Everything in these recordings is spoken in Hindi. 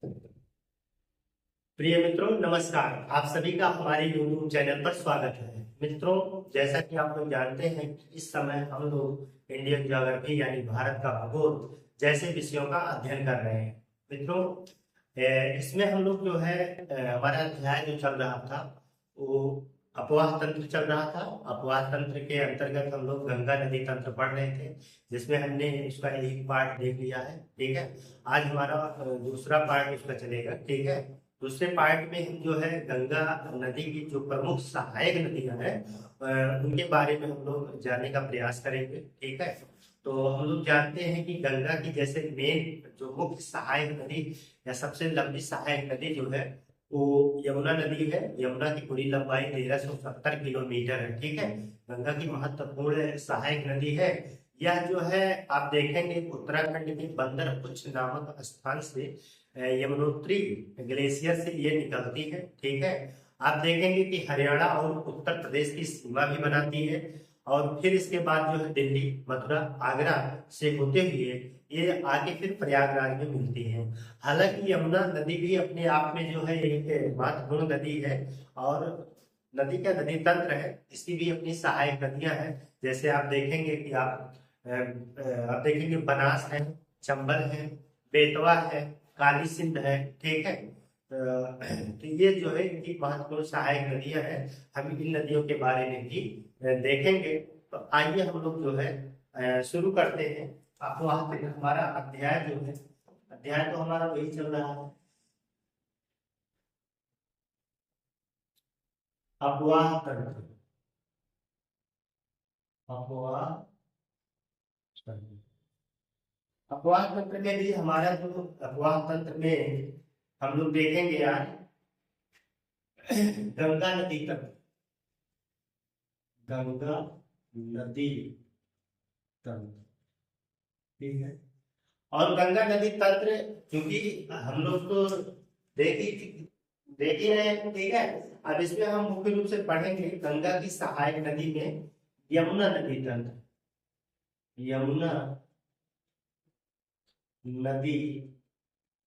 प्रिय मित्रों, नमस्कार। आप सभी का हमारे YouTube चैनल पर स्वागत है। मित्रों, जैसा कि आप लोग जानते हैं कि इस समय हम लोग इंडियन ज्योग्राफी यानी भारत का भूगोल जैसे विषयों का अध्ययन कर रहे हैं। मित्रों, इसमें हम लोग जो है हमारा अध्याय जो चल रहा था वो अपवाह तंत्र चल रहा था। अपवाह तंत्र के अंतर्गत हम लोग गंगा नदी तंत्र पढ़ रहे थे, जिसमें हमने उसका एक पार्ट देख लिया है। ठीक है, आज हमारा दूसरा पार्ट उसका चलेगा। ठीक है, दूसरे पार्ट में हम जो है गंगा नदी की जो प्रमुख सहायक नदियां हैं उनके बारे में हम लोग जानने का प्रयास करेंगे। ठीक है, तो हम लोग जानते हैं कि गंगा की जैसे मेन जो मुख्य सहायक नदी या सबसे लंबी सहायक नदी जो है वो यमुना नदी है। यमुना की पूरी लंबाई 1370 किलोमीटर है। ठीक है, गंगा की महत्वपूर्ण सहायक नदी है। यह जो है आप देखेंगे उत्तराखंड के बंदरपुछ नामक स्थान से यमुनोत्री ग्लेशियर से ये निकलती है। ठीक है, आप देखेंगे कि हरियाणा और उत्तर प्रदेश की सीमा भी बनाती है और फिर इसके बाद जो है दिल्ली, मथुरा, आगरा से होते हुए ये आगे फिर प्रयागराज में मिलती है। हालांकि यमुना नदी भी अपने आप में जो है एक महत्वपूर्ण नदी है और नदी का नदी तंत्र है, इसकी भी अपनी सहायक नदियां हैं। जैसे आप देखेंगे कि आप देखेंगे बनास है, चंबल है, बेतवा है, काली सिंध है। ठीक है, तो ये जो है इनकी महत्वपूर्ण सहायक नदियां हैं। हम इन नदियों के बारे में भी देखेंगे। तो आइए हम लोग जो है शुरू करते हैं। आपको वहां पे हमारा अध्याय जो है, अध्याय तो हमारा वही चल रहा है, अपवाह तंत्र। अपवाह तंत्र, अपवाह तंत्र में भी हमारा जो अपवाह तंत्र में हम लोग देखेंगे यार गंगा नदी तंत्र। गंगा नदी तंत्र, ठीक है। और गंगा नदी तंत्र क्योंकि हम लोग तो देख ही देख ही रहे हैं। ठीक है, अब इसमें हम मुख्य रूप से पढ़ेंगे गंगा की सहायक नदी में यमुना नदी तंत्र। यमुना नदी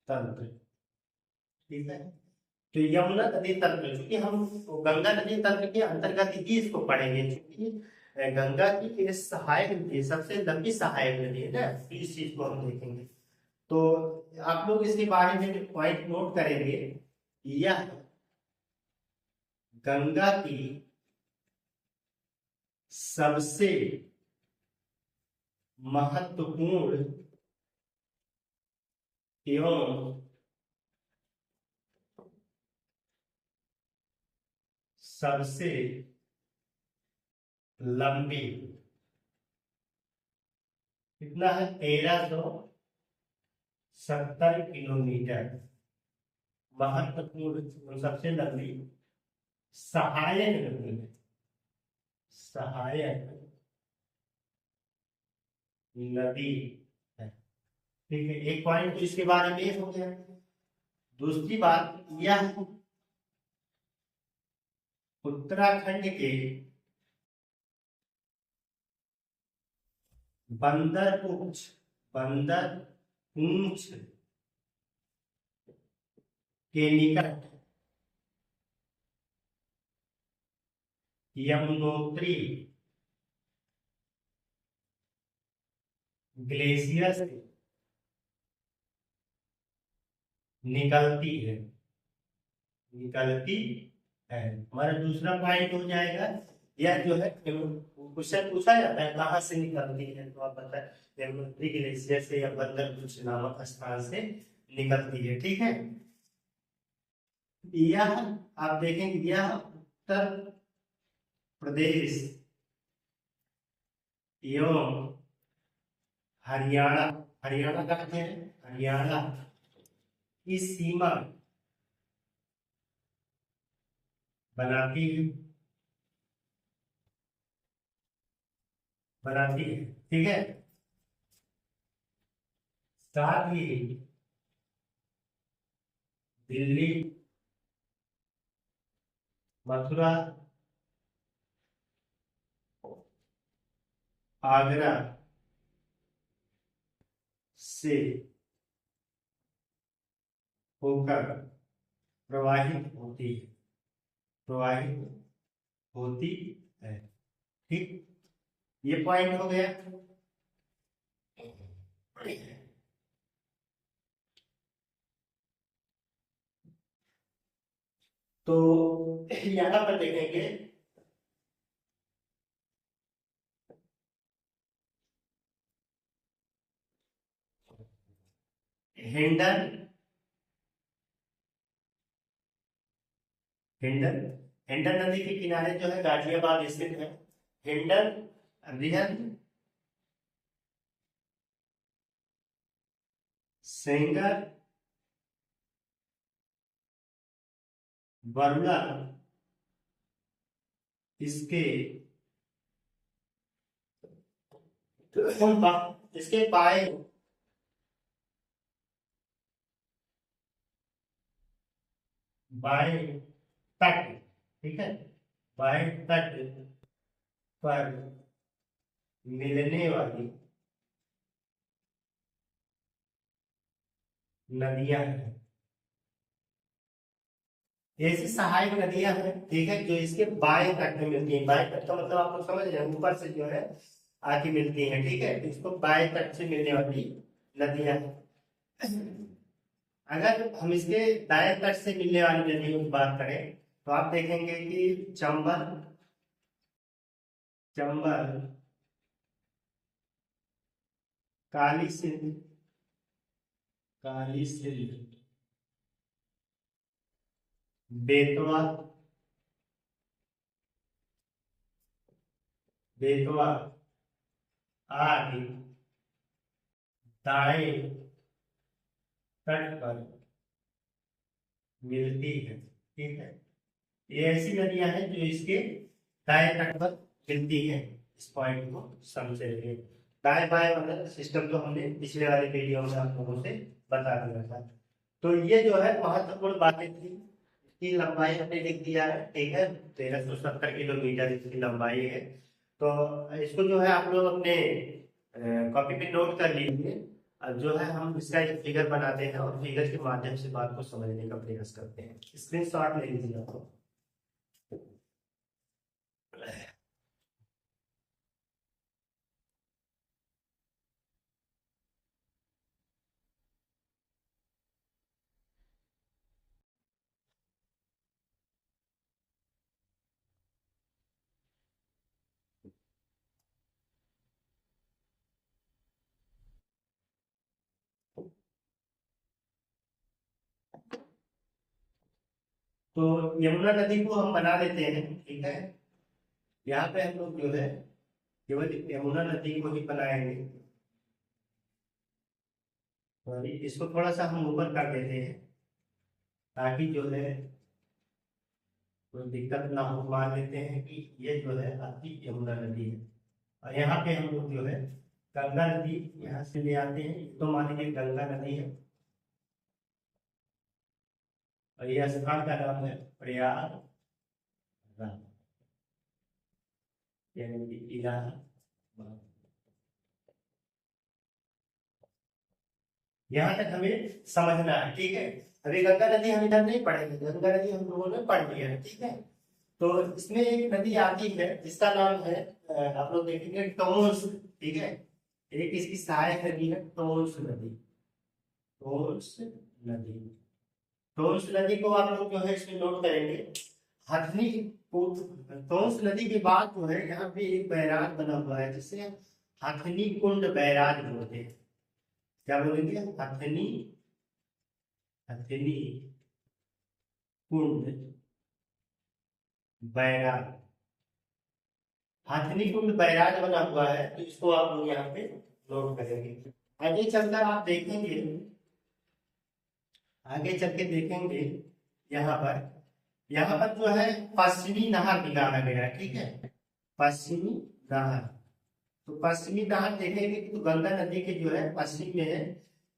तंत्र, ठीक है। तो यमुना नदी तंत्र क्योंकि हम गंगा नदी तंत्र के अंतर्गत ही इसको पढ़ेंगे, क्योंकि गंगा की ये सहायक नदी, सबसे लंबी सहायक नदी है ना, तो इस चीज को हम देखेंगे। तो आप लोग इसके बारे में पॉइंट नोट करेंगे। यह गंगा की सबसे महत्वपूर्ण एवं सबसे लंबी, कितना है, 1370 किलोमीटर महत्वपूर्ण सबसे लंबी सहायक नदी है। सहायक नदी है, ठीक है। एक पॉइंट तो इसके बारे में ये हो गया। दूसरी बात, यह उत्तराखंड के बंदरपुछ बंदरपुंछ के निकट यमुनोत्री ग्लेशियर से निकलती है। निकलती है, हमारा दूसरा पॉइंट हो जाएगा। यह जो है क्वेश्चन पूछा जाता है कहाँ से निकलती है, तो आप बताएं यमुनोत्री ग्लेशियर से या बंदरपुछ नामक स्थान से निकलती है। ठीक है, यह आप देखेंगे यह उत्तर प्रदेश एवं हरियाणा, हरियाणा कहते हैं, हरियाणा की सीमा बनाती है, बनाती है। ठीक है, साथ ही दिल्ली, मथुरा, आगरा से होकर प्रवाहित होती है, प्रवाहित होती है। ठीक, ये पॉइंट हो गया। तो यहाँ पर देखेंगे हिंडन, हिंडन, हिंडन नदी के किनारे जो है गाजियाबाद स्थित है। हिंडन, रिहन, सेंगर, बरुला, इसके इसके बाएं बाएं तट, ठीक है, बाएं तट पर मिलने वाली नदियां हैं, ऐसी सहायक नदियां हैं, ठीक है, जो इसके बाएं तट में मिलती हैं। बाएं तट का मतलब आपको समझ रहे हैं, ऊपर से जो है आके मिलती हैं, ठीक है, तो इसको बाएं तट से मिलने वाली नदियां हैं। अगर हम इसके दाएं तट से मिलने वाली नदियों की बात करें तो आप देखेंगे कि चंबल, चंबल, काली सिंध, काली सिंध, बेतवा, बेतवा आदि दाएं तट पर मिलती है, ठीक है। ये ऐसी नदियां हैं जो इसके दाएं तट पर मिलती है। इस पॉइंट को समझेंगे। दाएं बाएं मतलब सिस्टम जो हमने पिछले वाले वीडियो में आप लोगों से बता दिया था। तो ये जो है महत्वपूर्ण बातें थी। इसकी लंबाई हमने लिख दिया है, ठीक है, 1370 किलोमीटर इसकी लंबाई है। तो इसको जो है आप लोग अपने कॉपी पे नोट कर लीजिए। जो है हम इसका एक फिगर बनाते हैं और फिगर के माध्यम से बात को समझने का प्रयास करते हैं। स्क्रीनशॉट ले लीजिए आप। तो यमुना नदी को हम बना लेते हैं, ठीक है। यहाँ पे हम लोग जो है केवल यमुना नदी को ही बनाएंगे और इसको थोड़ा सा हम ऊपर कर देते हैं ताकि जो है कोई दिक्कत ना हो। मान लेते हैं कि ये जो है आपकी यमुना नदी है और यहाँ पे हम लोग जो है गंगा नदी यहाँ से ले आते हैं। तो मान लीजिए गंगा नदी है और यह स्थान का नाम है प्रयाग, यानी कि इलाहाबाद। यहाँ तक हमें समझना है, ठीक है। अभी गंगा नदी हम इधर नहीं पढ़ेंगे, गंगा नदी हम लोगों ने पढ़ लिया है, ठीक है। तो इसमें एक नदी आती है जिसका नाम है आप लोग देखेंगे टोंस, ठीक है। एक इसकी सहायक नदी है टोंस नदी, टोंस नदी। टोंस नदी को आप लोग जो है इसमें नोट करेंगे। हथनी, टोंस नदी के बाद जो है यहाँ पे एक बैराज बना हुआ है जिसे हथनी कुंड बैराज बोलते हैं। क्या बोलेंगे? हथनी, हथनी कुंड बैराज। हथनी कुंड बैराज बना हुआ है तो इसको आप लोग यहाँ पे नोट करेंगे। आगे चलकर आप देखेंगे, आगे चल के देखेंगे यहाँ पर जो है पश्चिमी नहर निकाला गया है, ठीक है, पश्चिमी नहर। तो पश्चिमी नहर देखेंगे तो गंगा नदी के जो है पश्चिम में है,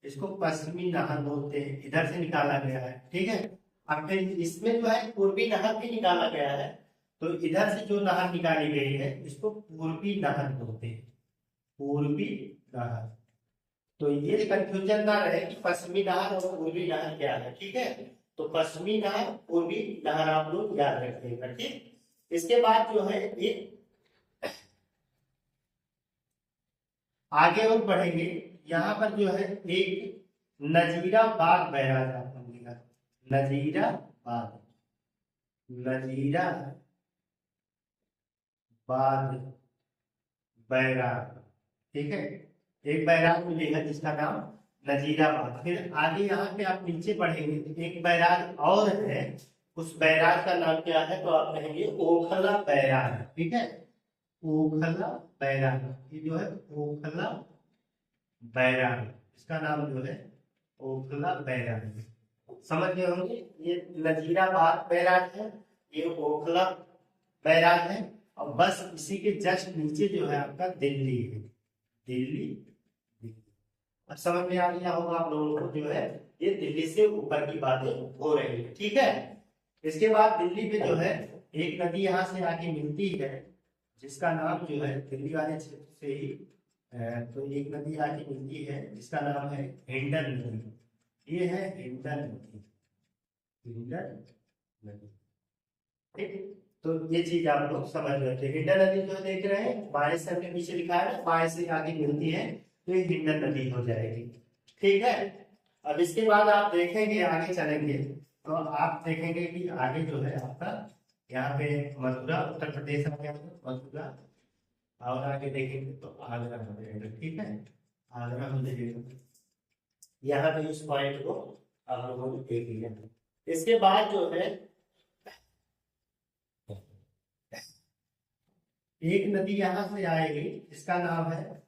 इसको पश्चिमी नहर बोलते हैं, इधर से निकाला गया है, ठीक है। अब फिर इसमें जो है पूर्वी नहर भी निकाला गया है, तो इधर से जो नहर निकाली गई है इसको पूर्वी नहर बोलते हैं, पूर्वी नहर। तो ये कंफ्यूजन ना रहे कि पश्चिमी नहर और पूर्वी नहर क्या है, ठीक है। तो पश्चिमी नहर पूर्वी नहर आप लोग याद रखिएगा, ठीक। इसके बाद जो है ये आगे और बढ़ेंगे। यहाँ पर जो है एक नजीराबाद बैराज आपको मिलेगा, नजीराबाद, नजीराबाद बैराज, ठीक है। एक बैराज मिलेगा जिसका नाम नजीराबाद। फिर आगे यहाँ पे आप नीचे बढ़ेंगे तो एक बैराज और है, उस बैराज का नाम क्या है, तो आप कहेंगे ओखला बैराज, ठीक है। ओखला बैराज, ये जो है ओखला बैराज, इसका नाम जो है ओखला बैराज। समझ गए होंगे, ये नजीराबाद बैराज है, ये ओखला बैराज है। और बस इसी के जस्ट नीचे जो है आपका दिल्ली है, दिल्ली। अब समझ में आ गया होगा आप लोगों को, जो है ये दिल्ली से ऊपर की बातें हो रही है, ठीक है। इसके बाद दिल्ली पे जो है एक नदी यहाँ से आके मिलती है, जिसका नाम जो है दिल्ली वाले क्षेत्र से ही तो एक नदी आके मिलती है जिसका नाम है हिंडन नदी। ये है हिंडन नदी, हिंडन नदी, ठीक। तो ये चीज आप लोग समझ रहे थे। हिंडन नदी जो देख रहे हैं बाएं से हमने पीछे लिखा है ना, बाएं से आगे मिलती है तो ये हिंडन नदी हो जाएगी, ठीक है। अब इसके बाद आप देखेंगे, आगे चलेंगे तो आप देखेंगे कि आगे जो है आपका यहाँ पे मथुरा, उत्तर प्रदेश आ गया, मथुरा। और आगे देखेंगे तो आगरा हो जाएगा, ठीक है, आगरा हो जाएगा। यहाँ पे इस पॉइंट को आप लोगों ने देख लिया। इसके बाद जो है एक नदी यहाँ से आएगी, इसका नाम है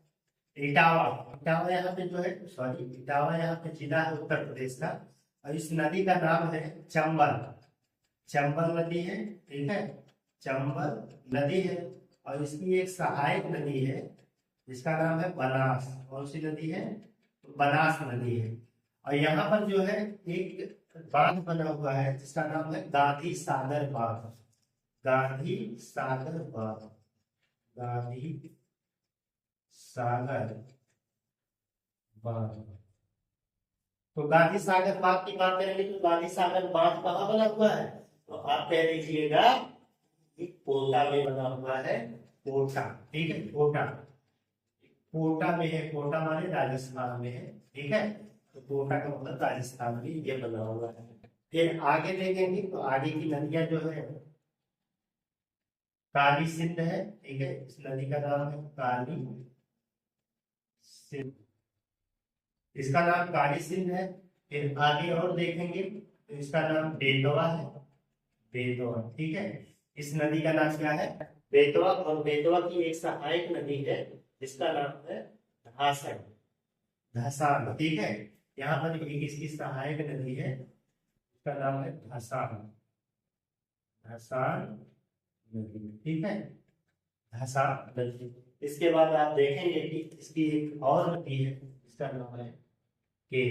इटावा। इटावा यहाँ पे जो है, सॉरी, इटावा यहाँ पे जिला है उत्तर प्रदेश का। और इस नदी का नाम है चंबल, चंबल नदी है, ठीक है, चंबल नदी है। और इसकी एक सहायक नदी है जिसका नाम है बनास। कौन सी नदी है, बनास नदी है। और यहाँ पर जो है एक बांध बना हुआ है जिसका नाम है गांधी सागर बांध, गांधी सागर बांध, गांधी सागर बांध। तो गांधी सागर बांध की बात करेंगे तो गांधी सागर बांध कहाँ बना हुआ है, तो आप कह दीजिएगा कि कोटा में बना हुआ है, कोटा, ठीक है, कोटा, कोटा में है। कोटा माने राजस्थान में है, ठीक है। तो कोटा का मतलब राजस्थान में ये बना हुआ है। फिर आगे देखेंगे तो आगे की नदियां जो है काली सिंध है, ठीक है, इस नदी का नाम है काली सिंध, इसका नाम काली सिंध है। फिर आगे और देखेंगे तो इसका नाम बेतवा है, बेतवा, ठीक है। इस नदी का नाम क्या है, बेतवा। और बेतवा की एक सहायक नदी है जिसका नाम है धासन, धसान, ठीक है। यहाँ पर एक इसकी सहायक नदी है जिसका नाम है धसान, धसान नदी, ठीक है, धसान नदी। इसके बाद आप देखेंगे कि इसकी एक और नदी है जिसका नाम है के,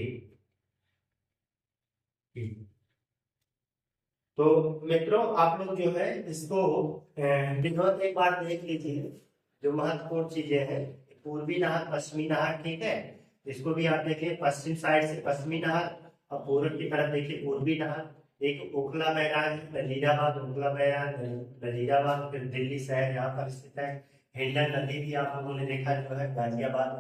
के। तो मित्रों आप लोग जो है इसको विधिवत एक बार देख लीजिए, जो महत्वपूर्ण चीजें हैं। पूर्वी नहर, पश्चिमी नहर, ठीक है, इसको भी आप देखिए, पश्चिम साइड से पश्चिमी नहर और पूर्व की तरफ देखिए पूर्वी नहर। एक ओखला बैराज, नजीराबाद, ओखला बैराज, नजीराबाद। फिर दिल्ली शहर यहाँ पर स्थित है। हिंडन नदी भी आप लोगों ने देखा जो है गाजियाबाद,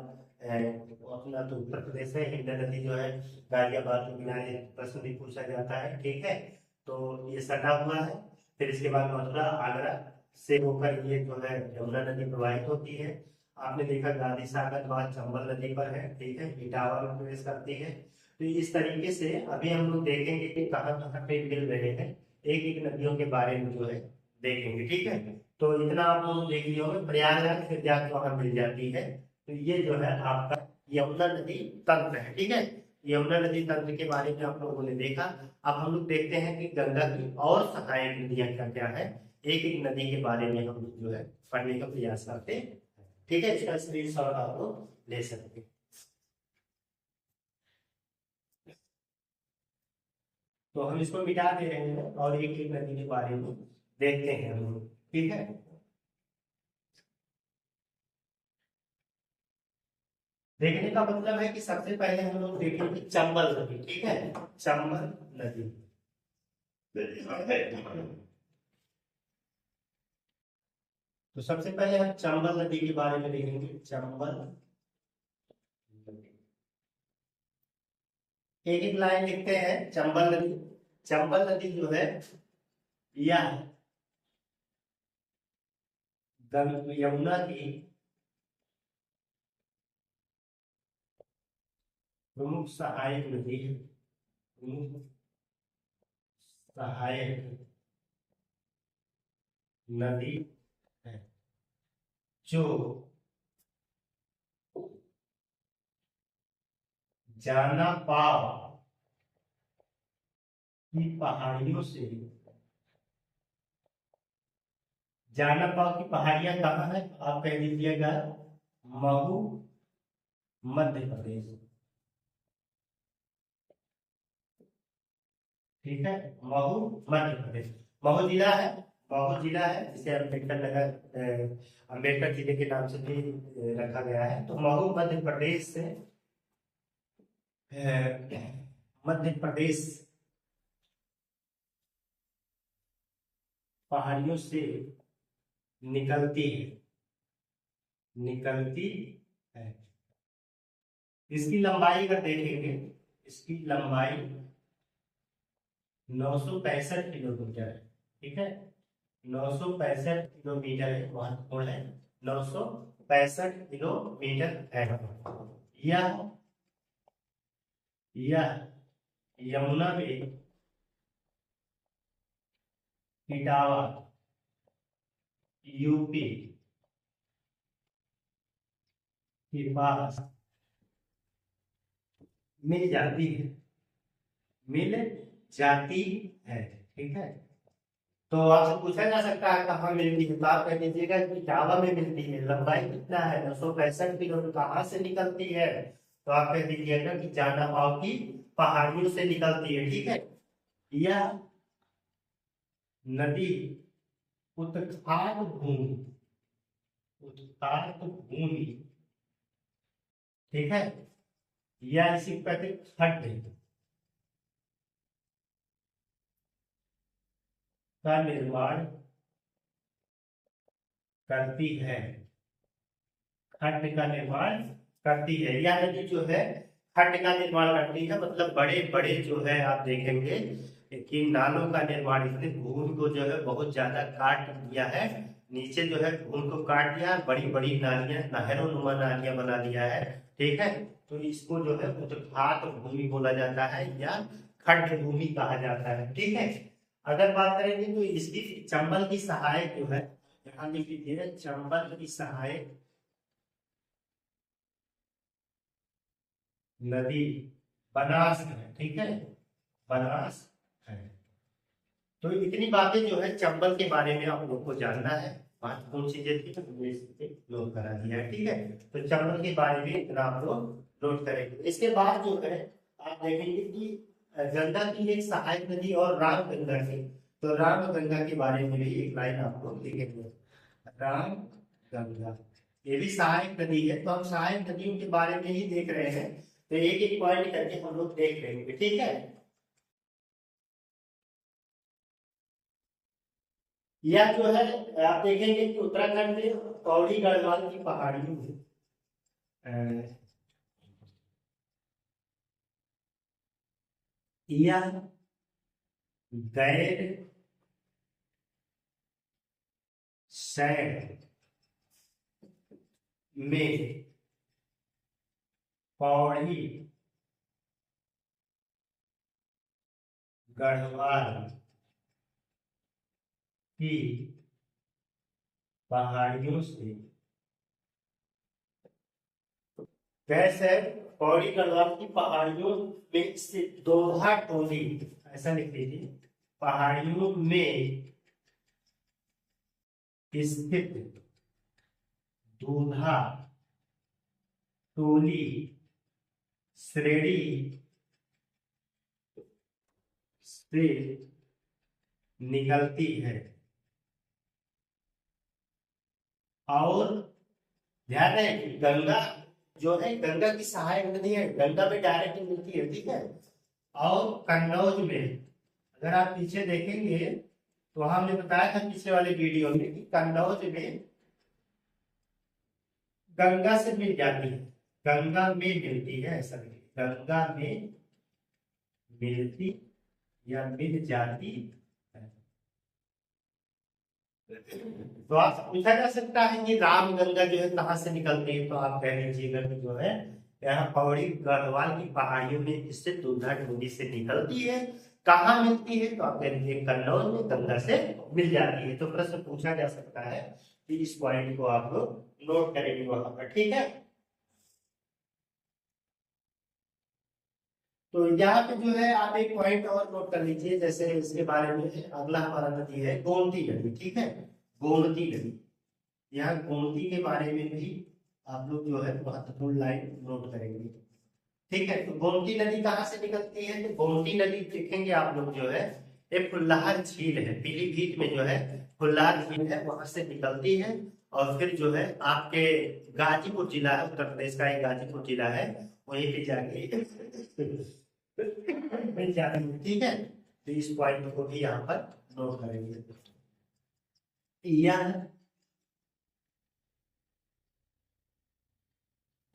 अपना तो उत्तर प्रदेश है। हिंडन नदी जो है गाजियाबाद के किनारे प्रश्न भी पूछा जाता है, ठीक है। तो ये सटा हुआ है। फिर इसके बाद मथुरा, आगरा से होकर ये जो है यमुना नदी प्रवाहित होती है। आपने देखा गांधी सागर बांध चंबल नदी पर है, ठीक है, इटावा में प्रवेश करती है। तो इस तरीके से अभी हम लोग देखेंगे कि कहाँ कहाँ पे मिल रहे हैं, एक एक नदियों के बारे में जो है देखेंगे, ठीक है। तो इतना आप लोग देख लिए होंगे, प्रयागराज फिर जाके वहां मिल जाती है। तो ये जो है आपका यमुना नदी तंत्र है, ठीक है। यमुना नदी तंत्र के बारे में आप लोगों ने देखा। अब हम लोग देखते हैं कि गंगा की और सहायक नदियां क्या क्या है। एक एक नदी के बारे में हम लोग जो है पढ़ने का प्रयास करते हैं, ठीक है। इसका स्क्रीनशॉट आप लोग ले सकते हैं। तो हम इसको मिटा दे रहे हैं और एक एक नदी के बारे में देखते हैं हम लोग, ठीक है। देखने का मतलब है कि सबसे पहले हम लोग देखेंगे चंबल नदी, ठीक है, चंबल नदी। तो सबसे पहले हम चंबल नदी के बारे में देखेंगे, चंबल नदी। एक एक लाइन लिखते हैं। चंबल नदी, चंबल नदी जो है यह यमुना की प्रमुख सहायक नदी है, प्रमुख सहायक नदी है, जो जानापाव की पहाड़ियों से, जानापाव की पहाड़ियां कहाँ है, आप कह दीजिएगा महू, मध्य प्रदेश, ठीक है, महू मध्य प्रदेश। महू जिला है, महू जिला है जिसे अम्बेडकर नगर, अम्बेडकर जिले के नाम से भी रखा गया है। तो महू मध्य प्रदेश से, मध्य प्रदेश पहाड़ियों से निकलती है, निकलती है। इसकी लंबाई अगर देखेंगे, इसकी लंबाई 965 किलोमीटर है, ठीक है, 965 किलोमीटर है, महत्वपूर्ण है, 965 किलोमीटर है। यह यमुना में इटावा यूपी के पास मिल जाती है, मिल जाती है, ठीक है। तो आपसे पूछा जा सकता है कहाँ मिलती है, तो आप कह दीजिएगा कि इटावा में मिलती है। लंबाई कितना है, 965 किलोमीटर। कहाँ से निकलती है, तो आप कह दीजिएगा कि जानापाव की पहाड़ियों से निकलती है, ठीक है। यह नदी उत्खात भूमि, उत्खात भूमि, ठीक है, या इसी कहते खड्ड का निर्माण करती है, खड्ड का निर्माण करती है। यह नदी जो है खड्ड का निर्माण करती है, मतलब बड़े बड़े जो है आप देखेंगे कि नालों का निर्माण, इसने भूमि को जो है बहुत ज्यादा काट दिया है, नीचे जो है भूमि को काट दिया, बड़ी बड़ी नालियां, नहरों नुमा नालियां बना दिया है, ठीक है। तो इसको जो है उत्खात भूमि बोला जाता है या खड्ड भूमि कहा जाता है, ठीक है। अगर बात करेंगे तो इसकी चंबल की सहायक जो है, यहाँ लिख लीजिए चंबल की सहायक नदी बनास है, ठीक है, बनास है। तो इतनी बातें जो है चंबल के बारे में आप लोग को जानना है, महत्वपूर्ण चीजें थी तो नोट करा दिया है, ठीक है। तो चंबल के बारे में इतना आप लोग नोट करेंगे। इसके बाद जो है आप देखेंगे कि गंगा की एक सहायक नदी और राम गंगा की, तो राम गंगा के बारे में भी एक लाइन आप लोग लिखेंगे, राम गंगा, ये भी सहायक नदी है। तो हम सहायक नदियों के बारे में ही देख रहे हैं, तो एक एक पॉइंट करके हम लोग देख रहे हैं, ठीक है। यह जो है आप देखेंगे कि उत्तराखंड में पौड़ी गढ़वाल की पहाड़ियों में यह गैर सैंड में पौड़ी गढ़वाल की पहाड़ियों से, कैसे पौड़ी गढ़वाल की पहाड़ियों में से दोधा टोली, ऐसा लिख लीजिए, पहाड़ियों में स्थित दूधा टोली श्रेणी से निकलती है और ध्यान है गंगा जो है गंगा की सहायक नदी है, गंगा में डायरेक्ट मिलती है, ठीक है। और कन्नौज में अगर आप पीछे देखेंगे तो हमने बताया था पिछले वाले वीडियो में कि कन्नौज में गंगा से मिल जाती है, गंगा में मिलती है, ऐसा नहीं, गंगा में मिलती या मिल जाती है। तो आप पूछा जा सकता है कि रामगंगा जो है कहाँ से निकलती है, तो आप कह लीजिएगा कि जो है यहाँ पौड़ी गढ़वाल की पहाड़ियों में स्थित दुधना नदी से निकलती है। कहाँ मिलती है, तो आप कह लीजिए कन्नौज में गंगा से मिल जाती है। तो प्रश्न पूछा जा सकता है कि इस पॉइंट को आप लोग नोट करेंगे वहां पर, ठीक है। तो यहाँ पे जो है आप एक पॉइंट और नोट कर लीजिए, जैसे इसके बारे में अगला हमारा नदी है गोमती नदी, ठीक है, गोमती नदी। यहाँ गोमती के बारे में भी आप लोग जो है महत्वपूर्ण लाइन नोट करेंगे, ठीक है। तो गोमती नदी कहाँ से निकलती है, तो गोमती नदी देखेंगे आप लोग जो है एक फुल्लाहर झील है, पीलीभीत में जो है फुल्लाहर झील है, वहां से निकलती है। और फिर जो है आपके गाजीपुर जिला है, उत्तर प्रदेश का एक गाजीपुर जिला है, वहीं पे जाके मिल जाती है, ठीक है। तो इस पॉइंट को भी यहाँ पर नोट करेंगे। यह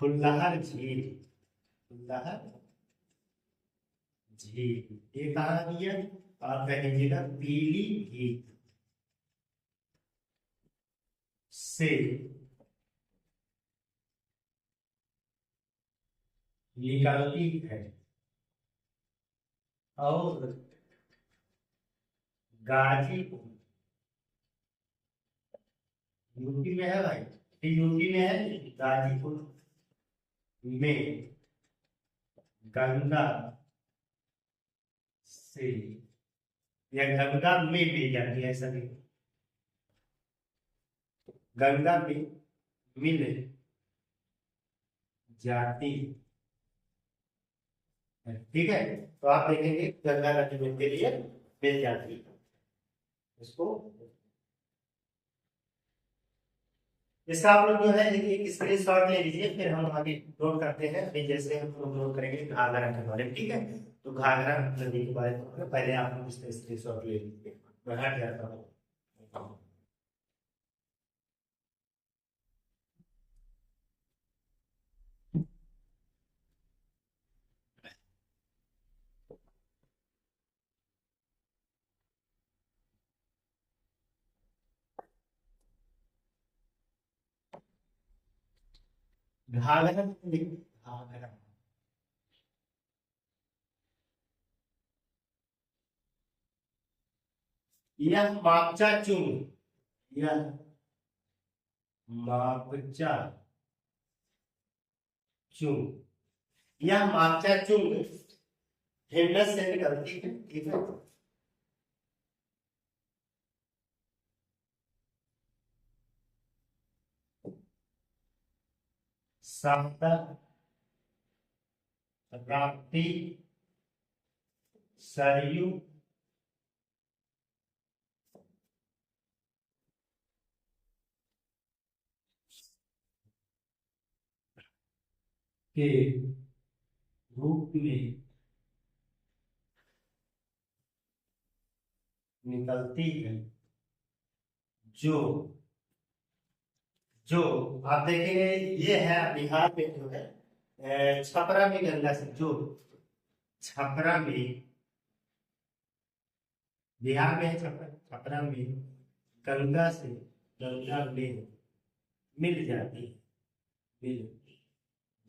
फुल्लाहर झील, फुल्लाहर झील ये कहाँ की है, आप कह लीजिएगा पीलीभीत से निकलती है और गाजीपुर, यूपी में है भाई, यूपी में है, गाजीपुर में गंगा से या गंगा में मिल जाती है, ऐसा नहीं, गंगा में मिल जाती है, ठीक है। तो आप देखेंगे गंगा नदी में के लिए मिल जाती है इसको। इसका आप लोग जो है एक स्क्रीनशॉट ले लीजिए, फिर हम आगे नोट करते हैं। अभी जैसे हम लोग नोट करेंगे घाघरा के बारे में, ठीक है। तो घाघरा नदी के बारे में पहले आप लोग इसका स्क्रीनशॉट ले लीजिए, मैं हट जाता हूँ। घाघरा नदी, घाघरा, यह मापचा चुंग, यह मापचा चुंग, यह मापचा चुंग हिंडस से निकलती है, ठीक है। सप्त राप्ती सरयू के रूप में निकलती है, जो जो आप देखेंगे ये है बिहार में जो है छपरा में गंगा से, जो छपरा में, बिहार में है छपरा, छपरा में गंगा से, गंगा में मिल जाती है, मिल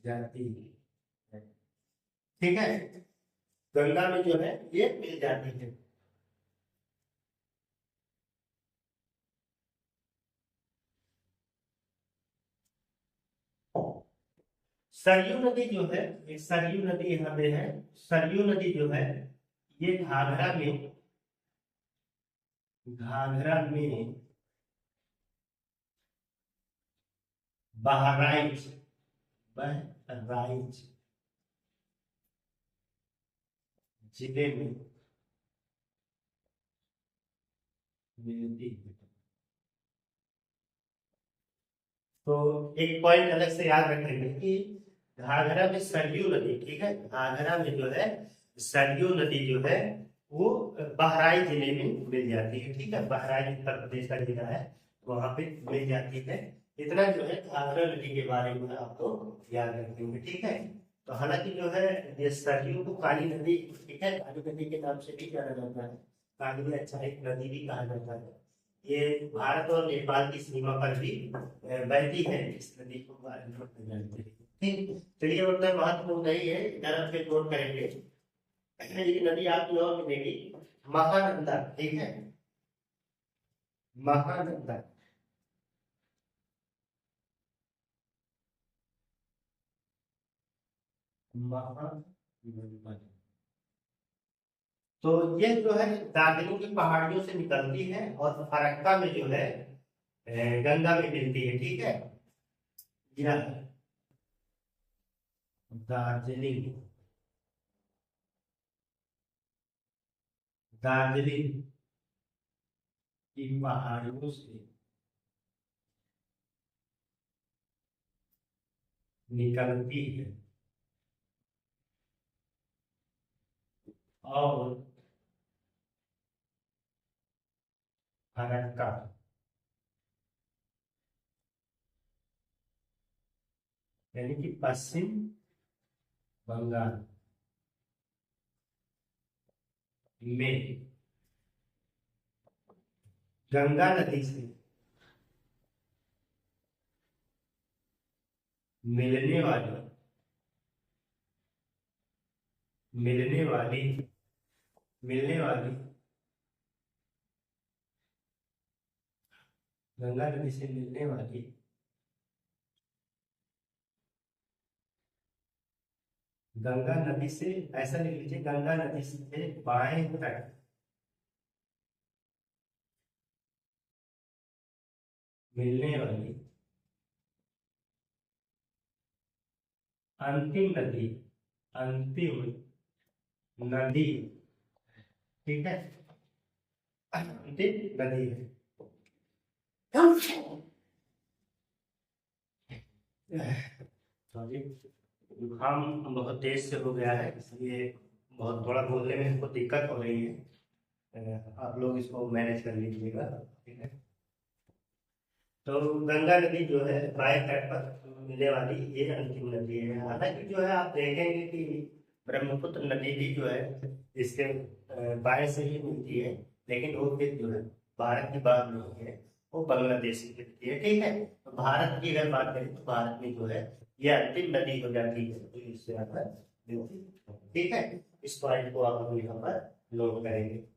जाती है, ठीक है। गंगा में जो है ये मिल जाती है। सरयू नदी जो है, एक सरयू नदी यहाँ पे है, सरयू नदी जो है ये घाघरा में, घाघरा में बहराइच, बहराइच जिले में मिलती है। तो एक पॉइंट अलग से याद रखेंगे कि घाघरा में सरयू नदी, ठीक है, घाघरा में जो है सरयू नदी जो है वो बहराइच जिले में मिल जाती है, ठीक है, बहराइच उत्तर प्रदेश का जिला है, वहां पे मिल जाती है। इतना जो है घाघरा नदी के बारे में आपको याद रखेंगे, ठीक है। तो हालांकि जो है ये सरयू को काली नदी, ठीक है, काली नदी के नाम से भी जाना जाता है, काली अच्छा एक नदी भी कहा जाता है। ये भारत और नेपाल की सीमा पर भी बहती है, इस नदी को जानते हैं। ठीक, चलिए उतना महत्वपूर्ण नहीं है, इधर पे नोट करेंगे। ये नदी आपकी और मिलेगी महानंदा, ठीक है, महानंदा। महानंदा तो ये जो है दार्जिलिंग की पहाड़ियों से निकलती है और फरक्का में जो है गंगा में मिलती है, ठीक है। यह दार्जिलिंग, दार्जिलिंग की पहाड़ियों से निकलती है और फरक्का यानी कि पश्चिम बंगाल में गंगा नदी से मिलने वाली मिलने वाली मिलने वाली गंगा नदी से मिलने वाली गंगा नदी से, ऐसा लिख लीजिए, गंगा नदी से बाएं तक मिलने वाली अंतिम नदी, अंतिम नदी, ठीक है, अंतिम नदी है। सॉरी, जुकाम बहुत तेज से हो गया है, इसलिए बहुत थोड़ा बोलने में हमको दिक्कत हो रही है, आप लोग इसको मैनेज कर लीजिएगा, ठीक है। तो गंगा नदी जो है बाएं तट पर मिलने वाली ये अंतिम नदी है। हालांकि जो है आप देखेंगे कि ब्रह्मपुत्र नदी भी जो है इसके बाएं से ही मिलती है, लेकिन वो फिर जो है भारत की बात नहीं है, वो बांग्लादेश की मिलती है, ठीक है। तो भारत की अगर बात करें तो भारत में जो है ये अंतिम नदी हो जाती है, तो इससे यहाँ पर मिलती है, ठीक है। इस पॉइंट को आप लोग यहाँ पर नोट करेंगे।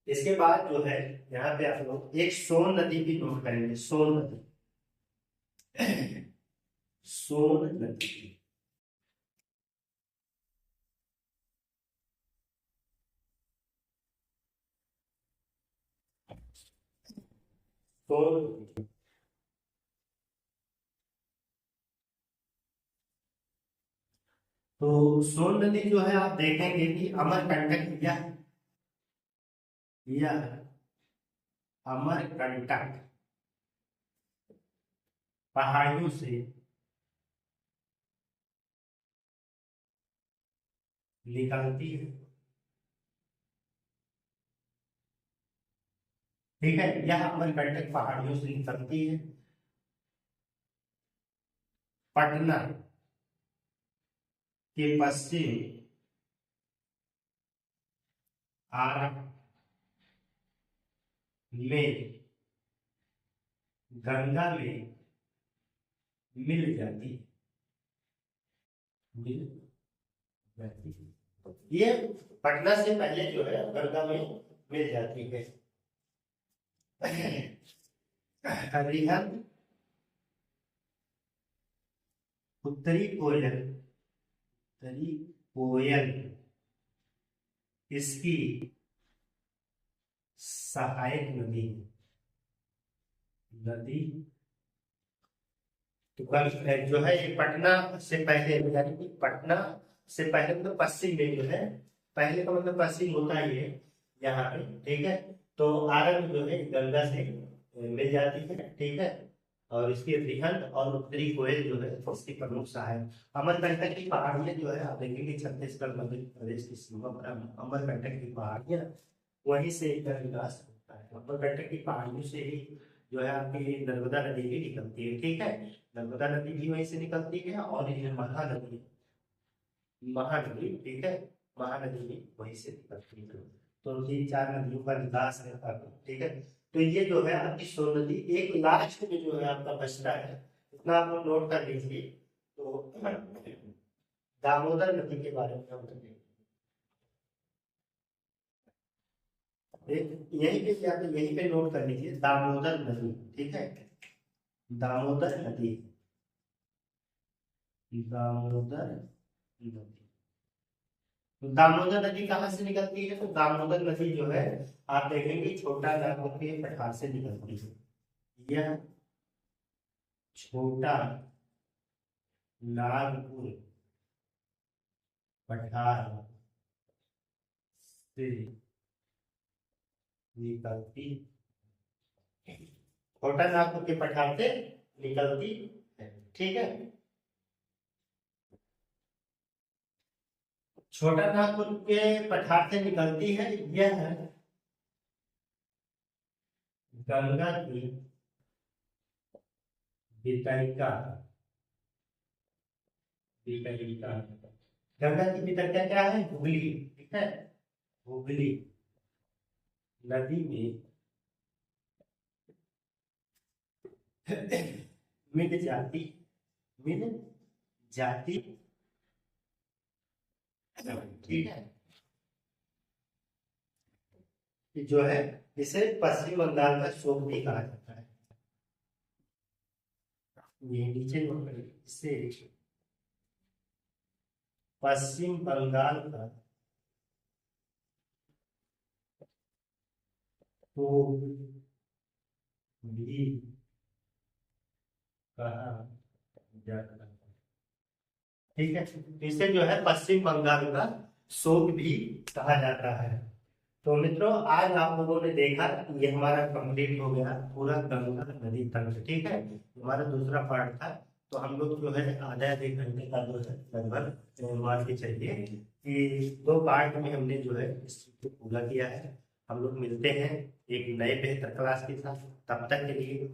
इसके बाद जो है यहाँ पे आप लोग एक सोन नदी भी नोट करेंगे, सोन नदी, सोन नदी। सोन, तो सोन नदी जो है आप देखेंगे कि अमरकंटक या अमरकंटक पहाड़ियों से निकलती है, ठीक है। यह अमरकंटक पहाड़ियों से निकलती है, पटना के पश्चिम आरा में गंगा में मिल जाती है, मिल जाती है। ये पटना से पहले जो है गंगा में मिल जाती है। हरिहर उत्तरी कोयल, उत्तरी कोयल इसकी सहायक नदी, नदी तो जो है ये पटना से पहले, यानी कि पटना से पहले मतलब पश्चिम में जो है, पहले का मतलब पश्चिम होता ही है यहाँ पे, ठीक है। तो आरा में जो है गंगा से मिल जाती है, ठीक है, और इसके रिहन और उत्तरी कोयल जो है इसकी प्रमुख सहायक। अमरकंटक की पहाड़ियां जो है आप देखेंगे छत्तीसगढ़ मध्य प्रदेश की सीमा पर अमरकंटक की पहाड़ियां, वहीं से इनका विकास होता है। अमरकंटक की पहाड़ियों से ही जो है आपकी नर्मदा नदी भी निकलती है, ठीक है, नर्मदा नदी भी वहीं से निकलती है और ये महानदी, महानदी, ठीक है, महानदी भी वहीं से निकलती है। तो 3-4 नदियों का विकास रहता है, ठीक है। तो ये जो है आपकी सोन नदी, एक लास्ट में जो है आपका बचता है, इतना आप लोग नोट कर लीजिए। तो दामोदर नदी के बारे में हम बताएंगे, यहीं पे क्या, तो यहीं पे नोट कर लीजिए दामोदर नदी, ठीक है, दामोदर नदी, दामोदर नदी। तो दामोदर नदी कहाँ से निकलती है, तो दामोदर नदी जो है आप देखेंगे छोटा नागपुर के पठार से निकलती है। यह छोटा नागपुर पठार से निकलती, छोटा नागपुर के पठार से निकलती है, ठीक है। छोटा नागपुर के पठार से निकलती है, यह गंगा की वितरिका, वितरिका, गंगा की वितरिका क्या है, हुगली, ठीक है, हुगली नदी में मिल जाती, मिल जाती, ठीक है, जो है इसे पश्चिम बंगाल का शोक भी कहा जाता है। ये नीचे इसे पश्चिम बंगाल का तो भी कहा जाता है, ठीक है। तो इसे जो है पश्चिम बंगाल का शोक भी कहा जाता है। तो मित्रों आज आप लोगों ने देखा ये हमारा कंप्लीट हो गया पूरा गंगा नदी तंत्र, ठीक है, हमारा दूसरा पार्ट था। तो हम लोग जो है आधा 1 घंटे का जो है लगभग मान के चलिए कि 2 पार्ट में हमने जो है इस चीज को पूरा किया है। हम लोग मिलते हैं एक नए बेहतर क्लास के साथ, तब तक के लिए